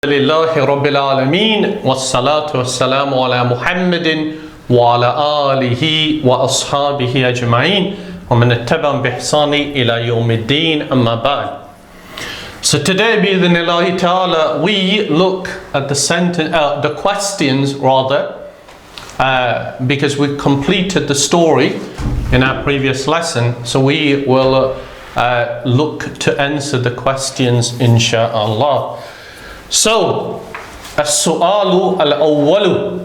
لله رب العالمين والصلاة والسلام على محمد وعلى آله وأصحابه أجمعين ومن اتبعهم بإحسان إلى يوم الدين أما بعد. So today, بإذن ta'ala, we look at the questions because we completed the story in our previous lesson. So we will look to answer the questions, inshallah. So, السؤال الأول.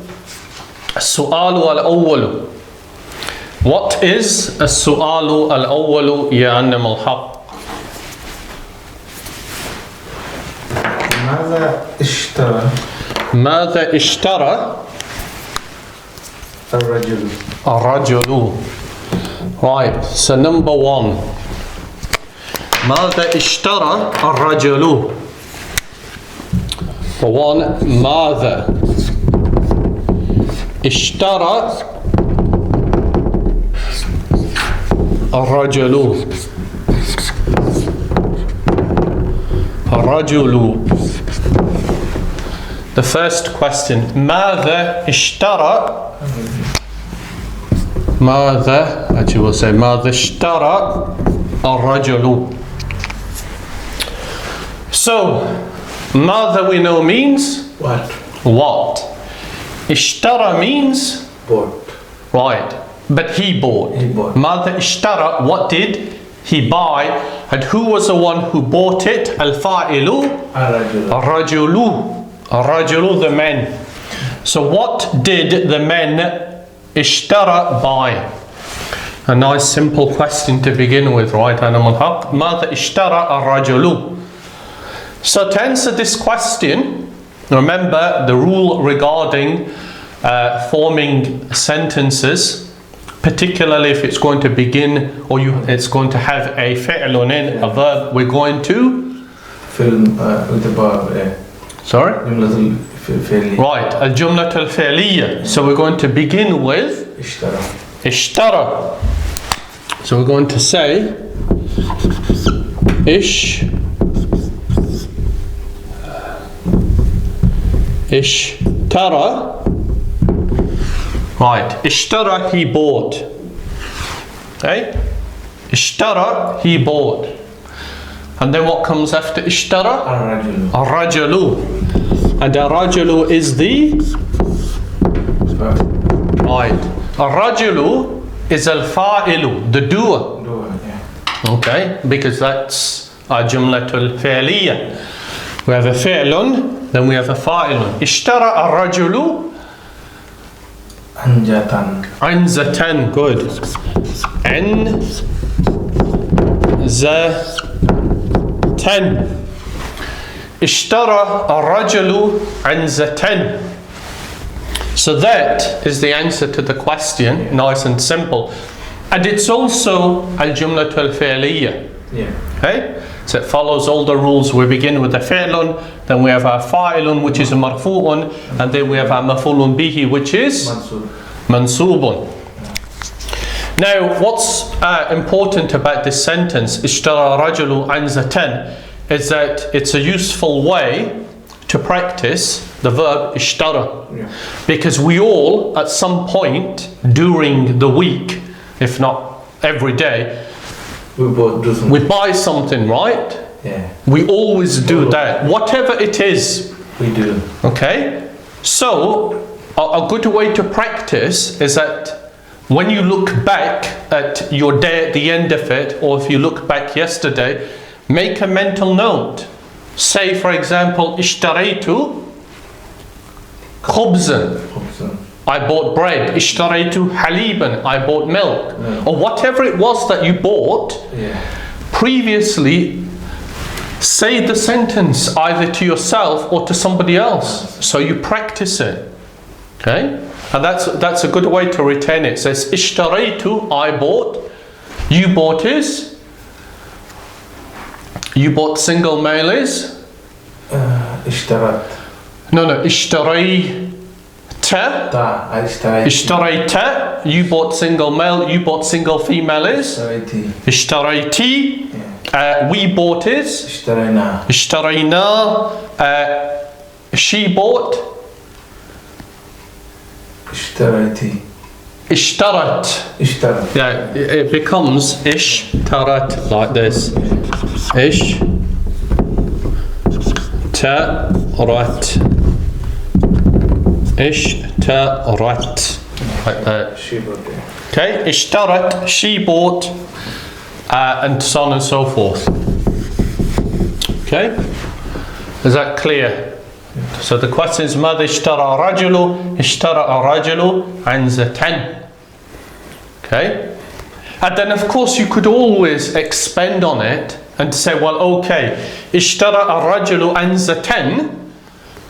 What is السؤال الأول يا عالم الحق؟ ماذا اشترى الرجل. Right, so number one. ماذا اشترى الرجل. For one, ماذا اشترى الرجل. The first question, ماذا اشترى actually we'll say ماذا اشترى الرجل. So ماذا we know means what. Ishtara means bought. Right, but he bought. ماذا اشترى, what did he buy, and who was the one who bought it? الفاعل الرجل, the men. So what did the men اشترى buy? A nice simple question to begin with, right? ماذا اشترى الرجل. So to answer this question, remember the rule regarding forming sentences, particularly if it's going to begin or it's going to have a fi'lun in, a verb, we're going to fill with the verb. Sorry? Right, al-jumlat al-fi'liyya. So we're going to begin with ishtara. So we're going to say Ishtara. Right, Ishtara, he bought. Okay? Ishtara, he bought. And then what comes after Ishtara? Ar-rajulu. And Ar-rajulu is the? Right. Ar-rajulu is al-fa'ilu, the doer. Okay? Because that's our jumlatul fi'liyya. We have a fi'lun, then we have a fa'ilun. Ishtara ar-rajulu anzatan. Good. Anzatan. Ishtara ar-rajulu anzatan. So that is the answer to the question, nice and simple. And it's also al-jumlatul fi'liyya. Okay? So it follows all the rules. We begin with the fi'lun, then we have our fa'ilun, which is a marfu'un, and then we have our maf'ulun bihi, which is mansubun. Now, what's important about this sentence, ishtara rajulu anzatan, is that it's a useful way to practice the verb ishtara. Because we all, at some point during the week, if not every day, we buy something, right? Yeah. We always do that. Whatever it is, we do. Okay? So, a good way to practice is that when you look back at your day at the end of it, or if you look back yesterday, make a mental note. Say, for example, ishtaraytu khubzan. I bought bread. Ishtaraytu haliban. I bought milk. Or whatever it was that you bought, previously, say the sentence either to yourself or to somebody else. So you practice it. Okay? And that's a good way to retain it. It says, ishtaraytu, I bought. You bought is? You bought single male is? Ishtarat. No, ishtaray. Ishtarayta, you bought single male, you bought single female is? Ishtarayti. We bought is? Ishtarayna. Ishtarayna. she bought. اشتريتي. اشترت. اشترت. Yeah, it becomes اشترت like this. اشترت. اشترت. Like that. She bought. Okay, اشترت, she bought, and so on and so forth. Okay, is that clear? So the question is ماذا اشترى رجل الرجل عنزة. Okay, and then of course you could always expand on it and say, well, okay, اشترى الرجل عنزة,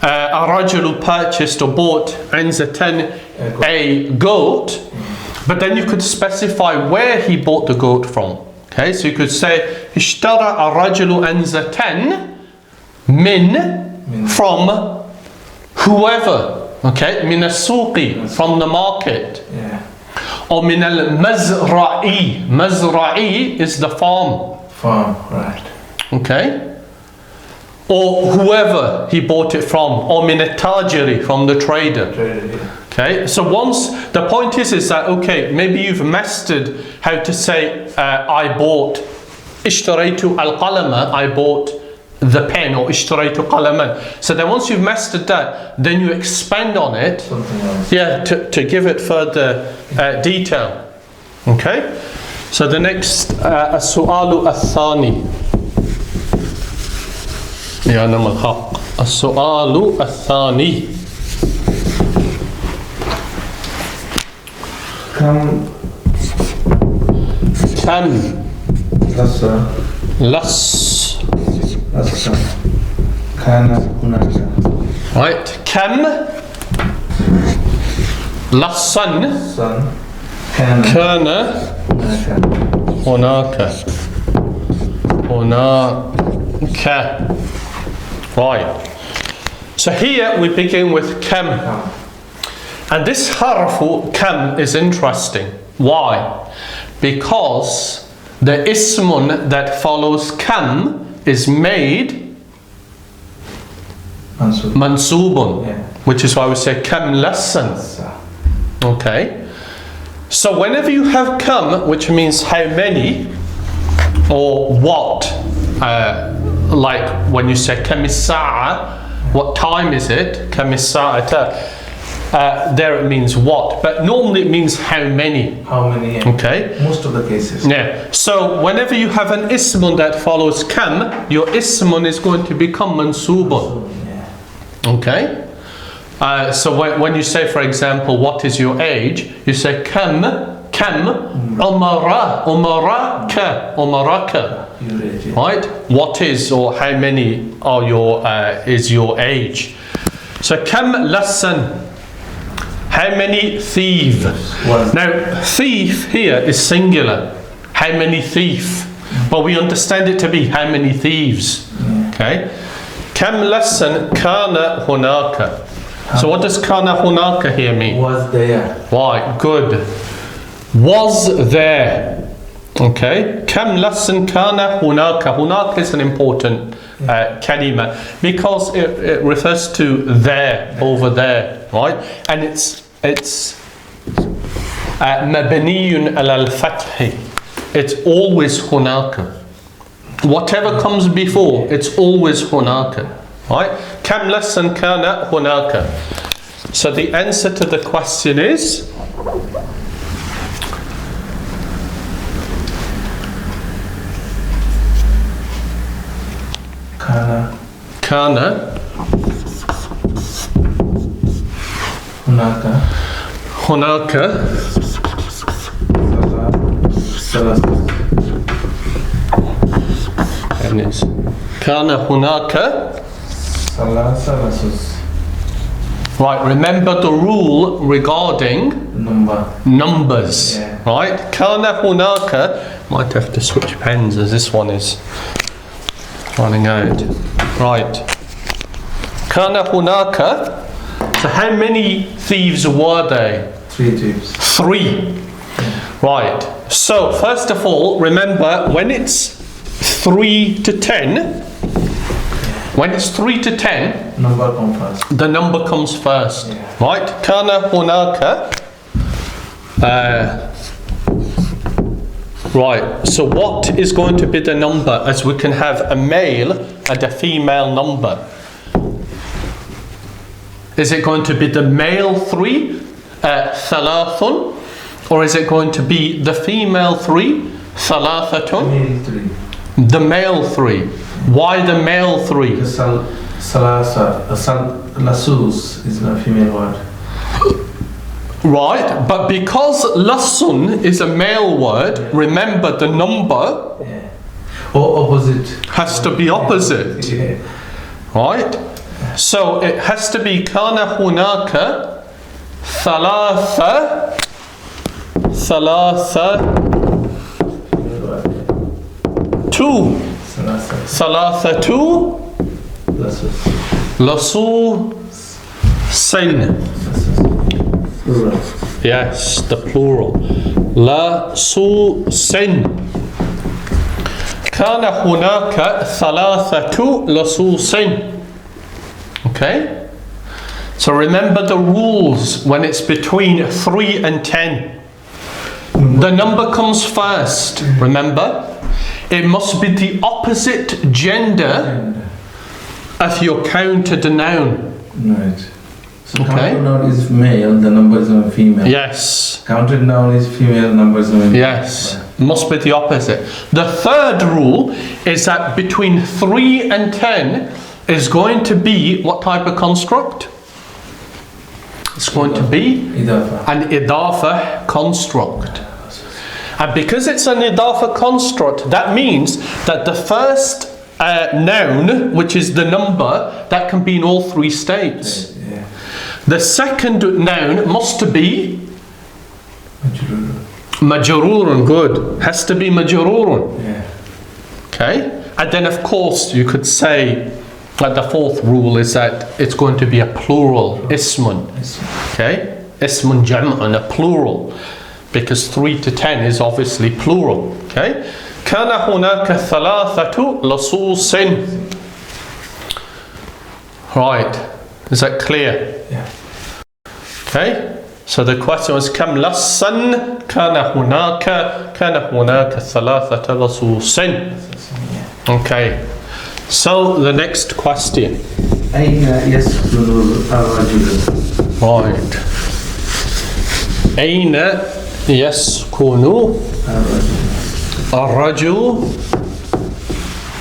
الرجل purchased or bought عنزة, a goat, but then you could specify where he bought the goat from. Okay, so you could say اشترى الرجل عنزة من, from whoever. Okay, من السوق, from the market. Yeah. Or من المزرعي. مزرعي is the farm. Farm, right. Okay, or whoever he bought it from, or من التاجر, from the trader. Okay, so once the point is that, okay, maybe you've mastered how to say I bought اشتريت القلم, I bought the pen, or اشتريت قلما. So then once you've mastered that, then you expand on it, Something else. yeah, to give it further detail. Okay, so the next السؤال الثاني. يا نعم الحق. السؤال الثاني. كم لص كان هناك. right, كم لصا كان هناك. Right, so here we begin with كم, and this harfu كم is interesting. Why? Because the ismun that follows كم is made mansubun, Yeah. which is why we say كم لسن. Okay, so whenever you have كم, which means how many or what, like when you say كم الساعة, what time is it? كم الساعة, there it means what, but normally it means how many. How many? Yeah. Okay, Most of the cases. yeah, so whenever you have an ismun that follows كم, your ismun is going to become mansubun. Yeah. Okay, so when you say, for example, what is your age, you say كم umaraka, Your age. Yeah. right? What is, or how many are your is your age? So كم لسن, how many thieves? One. Now thief here is singular. How many thief? But we understand it to be how many thieves. Okay, كم لسن كان هناك. So what does كان هناك here mean? Was there. Right, good. Was there. Okay, كم لسن كان هناك. هناك is an important kalima because it refers to there, over there, right? And it's مبني على الفتح. It's always هناك. Whatever comes before, it's always هناك, right? كم لسن كان هناك. So the answer to the question is كان هناك كان هناك. Right, remember the rule regarding numbers. Yeah. Right, كان هناك. Might have to switch pens as this one is running out. Right, كان هناك. So how many thieves were there? 3 thieves. 3. Right, so first of all, remember when it's 3 to 10, When it's 3 to 10, Number comes first. the number comes first. Yeah. Right? كان هناك. Right, so what is going to be the number, as we can have a male and a female number? Is it going to be the male 3, ثلاث, or is it going to be the female 3, ثلاثة? Male 3. The male 3. Why the male 3? Lasus is a female word. Right, but because lasun is a male word, remember the number Yeah. Or opposite. has to be opposite. Yeah. Right? So it has to be كان هناك ثلاثة 2 ثلاثة لصوص. Plural. Yes, the plural. لصوص. كان هناك ثلاثة لصوص. Okay? So remember the rules when it's between 3 and 10. The number comes first, remember? It must be the opposite gender of your counted noun. Right. So Okay. counted noun is male, the number is a female. Yes. Counted noun is female, number is a male. Yes. Must be the opposite. The third rule is that between 3 and 10 is going to be what type of construct? It's going to be Idafa. an idafa construct. And because it's an idafa construct, that means that the first noun, which is the number, that can be in all 3 states. Yeah. The second noun must be Majrur. majrurun, good. Has to be majrurun. Yeah. Okay? And then of course you could say that the fourth rule is that it's going to be a plural, ismun. Okay? Ismun jam'un, a plural. Because 3 to 10 is obviously plural. Okay? كان هناك ثلاثة لصوص. Right. Is that clear? Yeah. Okay? So the question was كم لصا كان هناك ثلاثة لصوص. Okay. So the next question. أين يسكن الرجل؟ Right. أين يسكن الرجل؟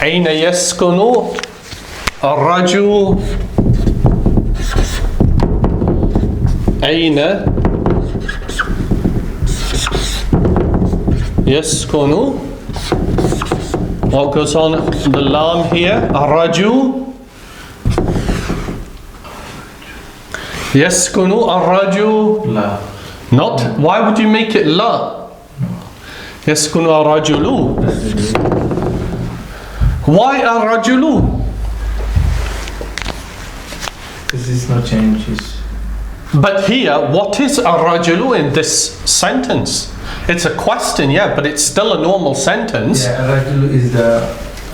أين يسكن الرجل؟ أين يسكن? What goes on the lam here? الرجل. يسكن الرجل. لا. Not. Why would you make it la? يسكن الرجل. Why الرجل? This is no changes. But here, what is الرجل in this sentence? It's a question, yeah, but it's still a normal sentence. Yeah, rajulu is the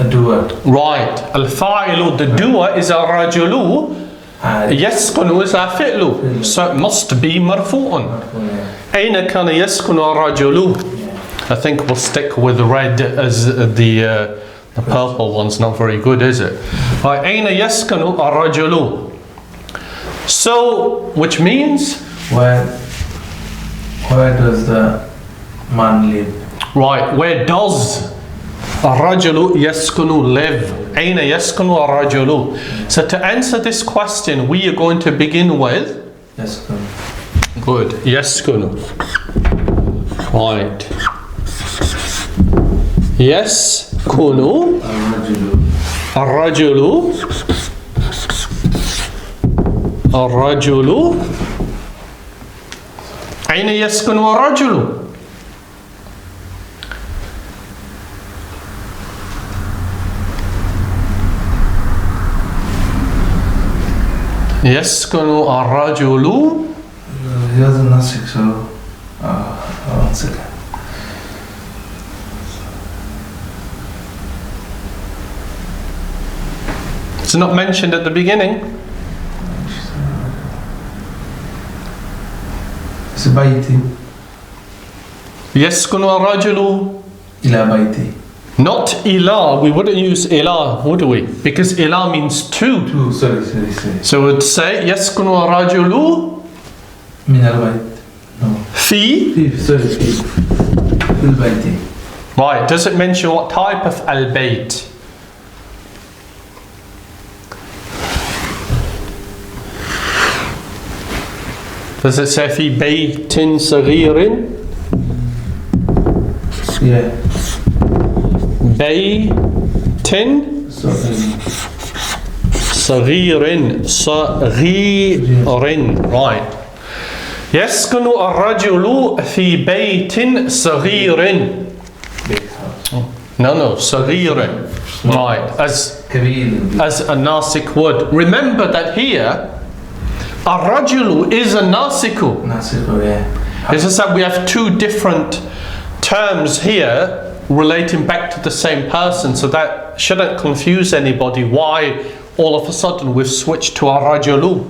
doer. Right. الفاعل, the doer, is الرجل. يسكن is our fi'lu. So it must be مرفوع. أين كان يسكن الرجل? I think we'll stick with red as the purple one's not very good, is it? Right. أين يسكن الرجل? So, which means? Where does the man live? Right, where does الرجل يسكن live? أين يسكن الرجل? So to answer this question, we are going to begin with? Yaskun. Good, يسكن. Right. يسكن الرجل. الرجل. أين يسكن الرجل؟ يسكن الرجل. He has a nasik, so one second. It's not mentioned at the beginning. It's baiti. يسكن الرجل Ila baiti. Not ilah. We wouldn't use ilah, would we? Because ilah means two. Two, sorry. So we'd say يسكن الرجل Min al bait. No. في. Fi. Fil baiti. Right, does it mention what type of al-bayt? Does it say في بيت صغير? Yeah. بيت صغير. Right. يسكن الرجل في بيت صغير. No, صغير. Right, as a nasik would. Remember that here, الرجل is a nasiku. Nasiku, yeah. It's just that we have two different terms here relating back to the same person, so that shouldn't confuse anybody why all of a sudden we've switched to الرجل.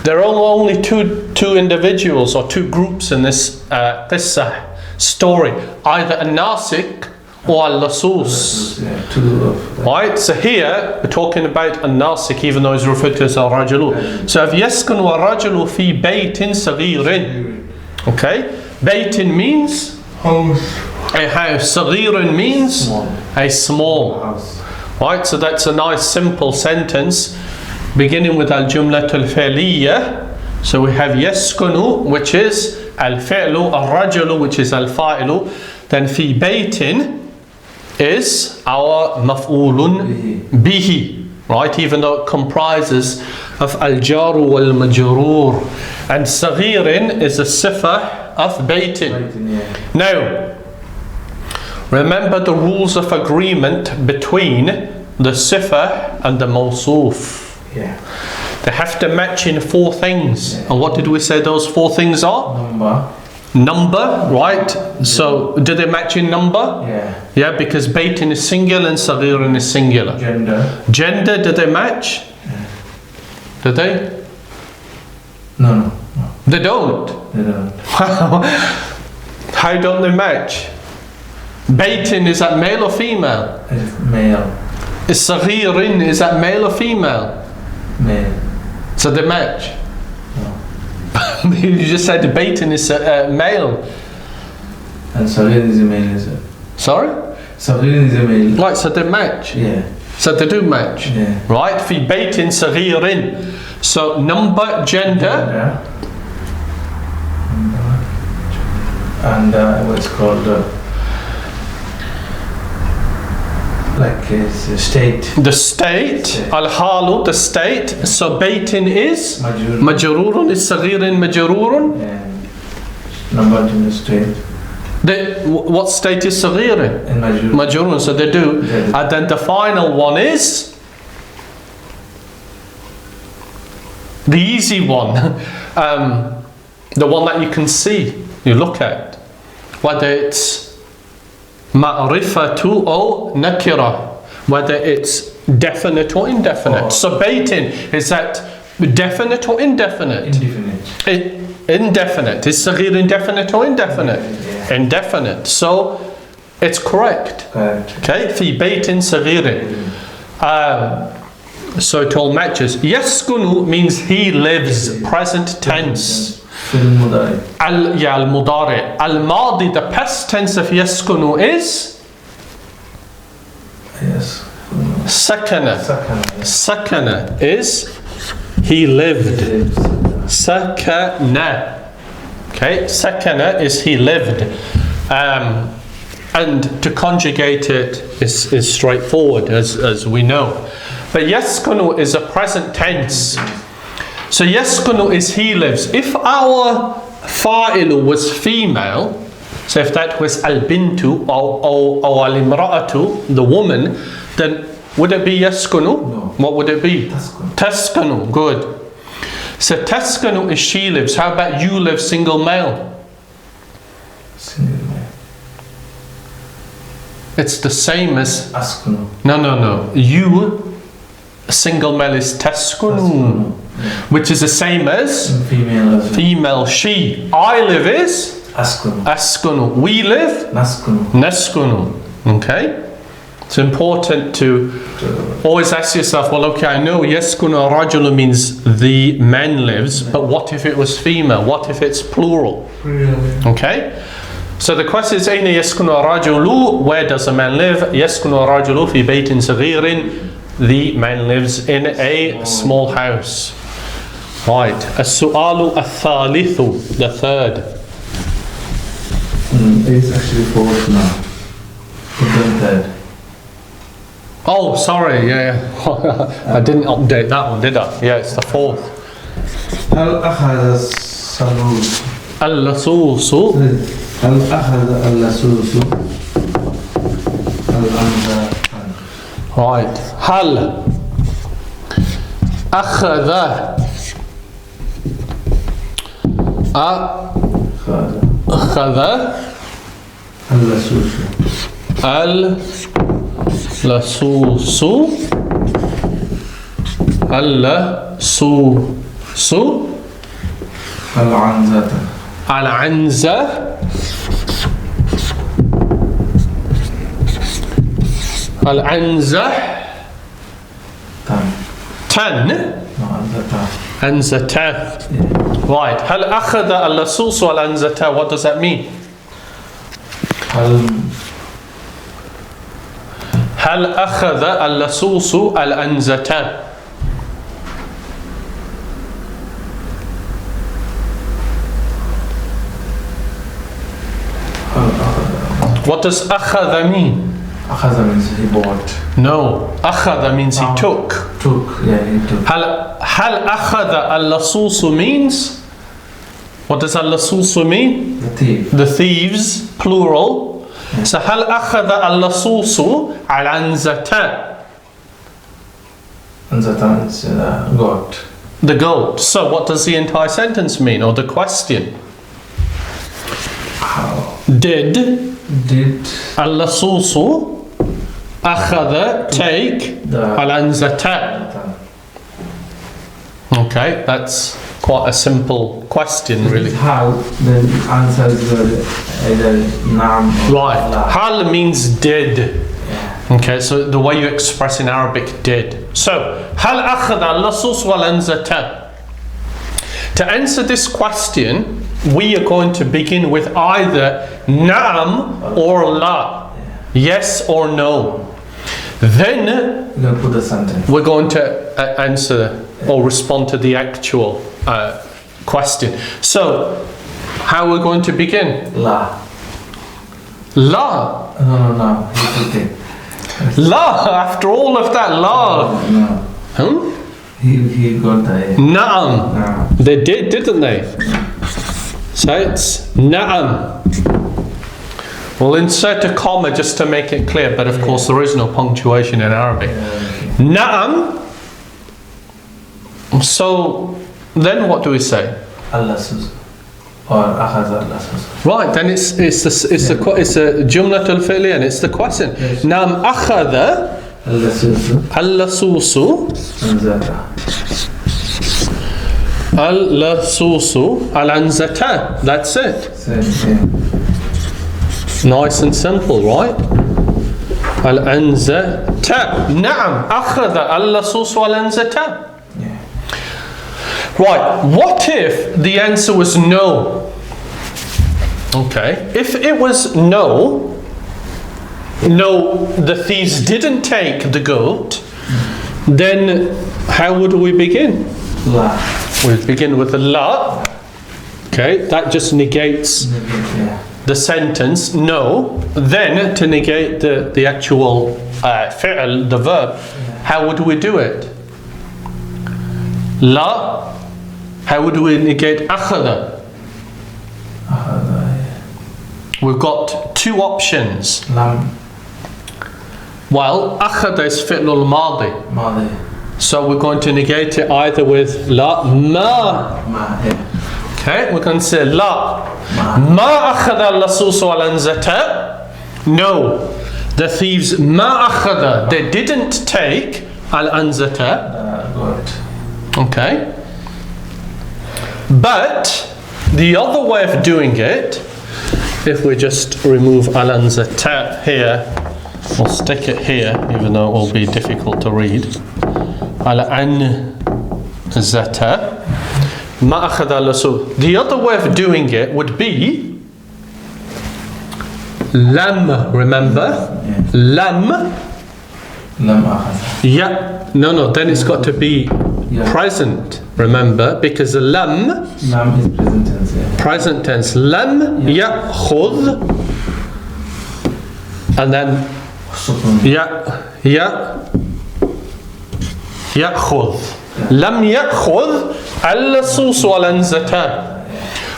There are only two individuals or two groups in this qissa story, either a nasik or al-lasus. Yeah, two of them. Right, so here we're talking about a nasik, even though it's referred to as al-rajulu. So if yaskun wa rajulu fi baytin saghirin. Okay, baytin means House. a house, saghirin means Small. a small. House. Right, so that's a nice simple sentence beginning with al-jumlatul fi'liyah. So we have yaskunu, which is al-fi'lu, al-rajulu, which is al-fa'ilu. Then fi baytin is our maf'ulun bihi, right? Even though it comprises of al-jaru wal-majrur. And saghirin is a sifa of baytin. Yeah. Now, remember the rules of agreement between the sifa and the mawsuf. Yeah. They have to match in four things. And what did we say those four things are? Number, right? So, do they match in number? Yeah. Yeah, because baytin is singular and saghirin is singular. Gender, do they match? Do they? No. They don't. They don't. How don't they match? Baytin, is that male or female? It's male. Is saghirin, is that male or female? Male. So they match. No. You just said the baytin is male. And Sagir is a male, is it? Sorry? Sagir is a male. Right, so they match. Yeah. So they do match. Yeah. Right? Fi baytin saghirin. So number, gender. And what's called like it's a state. The state, al-halu, the state. So baytin is majrurun, is saghirin majrurun. And number in the state. What state is saghirin? And Majrurun, so they do. Yeah. And then the final one is the easy one. The one that you can see, you look at. Whether it's ma'rifatu or nakira, whether it's definite or indefinite. Oh. So baytin, is that definite or indefinite? Indefinite. Indefinite. Is saghir indefinite or indefinite? Yeah. Indefinite. So it's correct. Correct. Okay, fi baytin saghirin. So it all matches. Yaskunu means he lives, present tense. Fil mudari. Al-mudari. Al-madi, the past tense of yaskunu is Yes. sakana. Sakana. Sakana is he lived. Sakana. Okay, sakana is he lived. And to conjugate it is straightforward, as we know. But yaskunu is a present tense. So yaskunu is he lives. If our fa'ilu was female, so if that was al-bintu or al-imra'atu, the woman, then would it be yaskunu? No. What would it be? Taskunu. Taskunu, good. So taskunu is she lives. How about you live, single male? Single male. It's the same as... Askunu. No. You single male is taskunu, which is the same as female, she. I live is askunu. We live naskunu. Okay? It's important to always ask yourself, well, okay, I know yaskunu rajulu means the man lives, but what if it was female? What if it's plural? Okay? So the question is, أين يسكن الرجل? Where does a man live? يسكن الرجل في بيت صغير. The man lives in a small house. Right. السؤال الثالث. The third. It's actually fourth now. The third. Oh, sorry. Yeah. I didn't update that one, did I? Yeah, it's the fourth. هل أخذ الصلوص اللصوص. هل أخذ اللصوص الأنثى. Right. هل أخذ اللصوص العنزة أنزة. Right. هل أخذ اللصوص والأنزة. What does that mean? هل أخذ اللصوص الأنزة. What does أخذ mean? أخذ means he bought. No. أخذ means he took. Yeah, he took. هل أخذ اللصوص means? What does اللصوص mean? The thief. The thieves, plural. Yeah. So هل أخذ اللصوص العنزة. Anzata is goat. The goat. So what does the entire sentence mean, or the question? How? Did اللصوص أخذ take العنزة. Okay, that's quite a simple question, really. How? The answer is either naam or right. la. Hal means did. Yeah. Okay, so the way you express in Arabic, did. So, هل أخذ اللصوص والأنزة. To answer this question, we are going to begin with either na'am or la. Yes or no. Then We're going to put the sentence. we're going to answer or respond to the actual question. So, how are we going to begin? La. La. No. He's okay. La. After all of that, la. No. He got the Na'am. No. They did, didn't they? So it's na'am. We'll insert a comma just to make it clear, but of course there is no punctuation in Arabic. Na'am. So then what do we say? Al-Lasus. Or Akhaz al-Lasus. Right, then it's a jumla al-fi'li and it's the question. Yes. Na'am akhadha al-lasusu al-lasusu al-anzata. That's it. Nice and simple, right? Al-anzata. Na'am akhadha al-lasusu al-anzata. Right, what if the answer was no? Okay, if it was no, the thieves didn't take the goat, then how would we begin? La. We'd begin with a la. Okay, that just negates the sentence, no. Then to negate the actual fi'l, the verb, how would we do it? La. How would we negate akhadha? We've got two options. Lam. Well, akhadha is fi'lul madi. Madi. So we're going to negate it either with la ma. Okay, we're going to say la ma akhadha al-lasus wal-anzata. No, the thieves ma akhadha, they didn't take al-anzata. Got. Okay. But the other way of doing it, if we just remove al-anzata here, we'll stick it here, even though it will be difficult to read. Al-anzata. Ma akhadha al-lasus. The other way of doing it would be lam, remember? Yeah. Lam. Lam akhadha. Yeah. No, then it's got to be present, remember? Because the lam. Lam is present tense. Yeah. Present tense. Lam ya'khudh. And then Sukun. ya'khudh. Lam ya'khudh al-lasus wal-anzatan.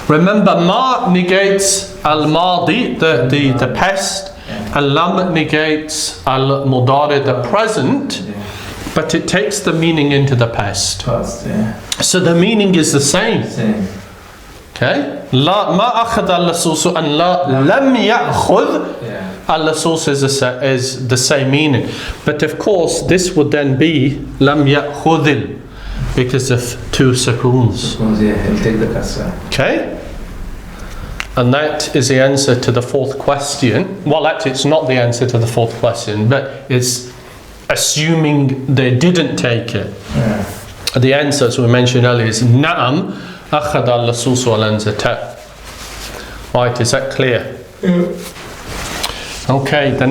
Remember, ma negates al-madi, the past, and lam negates al-mudari, the present, but it takes the meaning into the past. Past, yeah. So the meaning is the same. Same. Okay? La ma akhadha al-lasus and la lam ya'khudh Yeah. al-lasus is the same meaning. But of course, this would then be lam ya'khudhil, because of two sukoons. Yeah, he'll take the kasra. Okay? And that is the answer to the fourth question. Well, actually, it's not the answer to the fourth question, but it's assuming they didn't take it. Yeah. The answer, as we mentioned earlier, is Na'am akhadha al-lasus wal-anzata. Right, is that clear? Okay, the